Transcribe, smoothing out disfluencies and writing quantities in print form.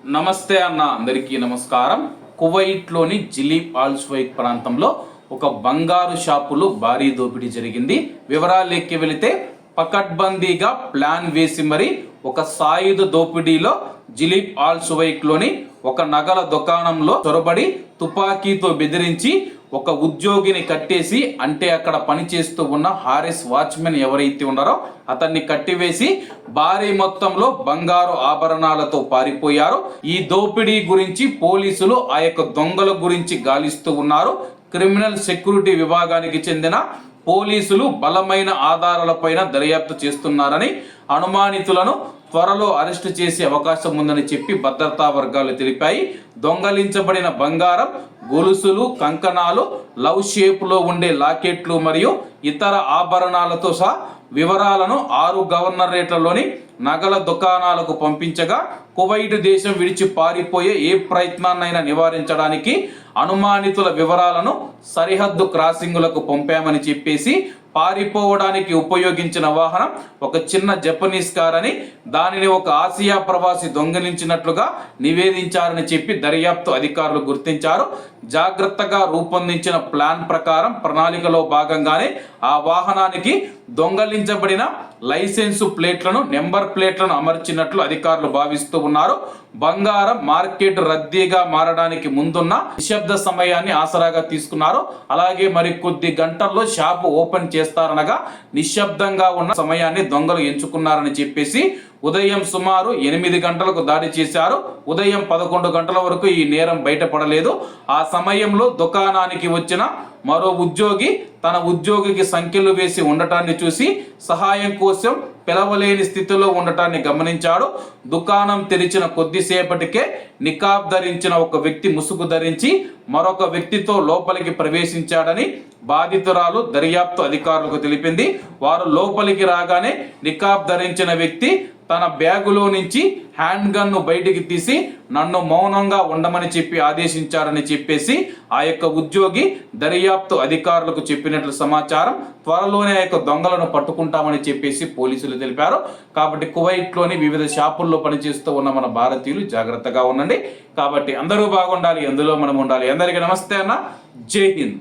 నమస్తే అన్న, అందరికీ నమస్కారం. కువైట్లోని జిలీబ్ ఆల్ స్వైక్ ప్రాంతంలో ఒక బంగారు షాపులో భారీ దోపిడీ జరిగింది. వివరాలెక్కి వెళితే పకడ్బందీగా ప్లాన్ వేసి మరి ఒక సాయుధ దోపిడీలో జిలీబ్ ఆల్ స్వైక్లోని ఒక నగల దుకాణంలో చొరబడి తుపాకీతో బెదిరించి ఒక ఉద్యోగిని కట్టేసి, అంటే అక్కడ పనిచేస్తూ ఉన్న హారిస్ వాచ్మెన్ ఎవరైతే ఉన్నారో అతన్ని కట్టివేసి భారీ మొత్తంలో బంగారు ఆభరణాలతో పారిపోయారు. ఈ దోపిడీ గురించి పోలీసులు ఆ యొక్క దొంగల గురించి గాలిస్తూ ఉన్నారు. క్రిమినల్ సెక్యూరిటీ విభాగానికి చెందిన పోలీసులు బలమైన ఆధారాలపైన దర్యాప్తు చేస్తున్నారని, అనుమానితులను త్వరలో అరెస్టు చేసే అవకాశం ఉందని చెప్పి భద్రతా వర్గాలు తెలిపాయి. దొంగలించబడిన బంగారం, గొలుసులు, కంకణాలు, లవ్ షేప్లో ఉండే లాకెట్లు మరియు ఇతర ఆభరణాలతో సహా వివరాలను 6 గవర్నరేట్లలోని నగల దుకాణాలకు పంపించగా, కువైట్ దేశం విడిచి పారిపోయే ఏ ప్రయత్నాన్నైనా నివారించడానికి అనుమానితుల వివరాలను సరిహద్దు క్రాసింగులకు పంపామని చెప్పేసి, పారిపోవడానికి ఉపయోగించిన వాహనం ఒక చిన్న జపనీస్ కార్ అని, దానిని ఒక ఆసియా ప్రవాసి దొంగిలించినట్లుగా నివేదించారని చెప్పి దర్యాప్తు అధికారులు గుర్తించారు. జాగ్రత్తగా రూపొందించిన ప్లాన్ ప్రకారం ప్రణాళికలో భాగంగానే ఆ వాహనానికి దొంగలించబడిన లైసెన్సు ప్లేట్లను, నెంబర్ ప్లేట్లను అమర్చినట్లు అధికారులు భావిస్తూ ఉన్నారు. బంగారం మార్కెట్ రద్దీగా మారడానికి ముందున్న నిశ్శబ్ద సమయాన్ని ఆసరాగా తీసుకున్నారు. అలాగే మరి కొద్ది గంటల్లో షాపు ఓపెన్ చేస్తారనగా నిశ్శబ్దంగా ఉన్న సమయాన్ని దొంగలు ఎంచుకున్నారని చెప్పేసి ఉదయం సుమారు 8 గంటలకు దాడి చేశారు. ఉదయం 11 గంటల వరకు ఈ నేరం బయటపడలేదు. ఆ సమయంలో దుకాణానికి వచ్చిన మరో ఉద్యోగి తన ఉద్యోగికి సంఖ్యలు వేసి ఉండటాన్ని చూసి సహాయం కోసం పిలవలేని స్థితిలో ఉండటాన్ని గమనించాడు. దుకాణం తెరిచిన కొద్దిసేపటికే నికాబ్ ధరించిన ఒక వ్యక్తి ముసుగు ధరించి మరొక వ్యక్తితో లోపలికి ప్రవేశించాడని బాధితురాలు దర్యాప్తు అధికారులకు తెలిపింది. వారు లోపలికి రాగానే నికాబ్ ధరించిన వ్యక్తి తన బ్యాగులో నుంచి హ్యాండ్ గన్ను బయటికి తీసి నన్ను మౌనంగా ఉండమని చెప్పి ఆదేశించారని చెప్పేసి ఆ యొక్క ఉద్యోగి దర్యాప్తు అధికారులకు చెప్పినట్లు సమాచారం. త్వరలోనే ఆ యొక్క దొంగలను పట్టుకుంటామని చెప్పేసి పోలీసులు తెలిపారు. కాబట్టి కువైట్లోని వివిధ షాపుల్లో పనిచేస్తూ ఉన్న మన భారతీయులు జాగ్రత్తగా ఉండండి. కాబట్టి అందరూ బాగుండాలి, అందులో మనం ఉండాలి. అందరికీ నమస్తే అన్న, జై హింద్.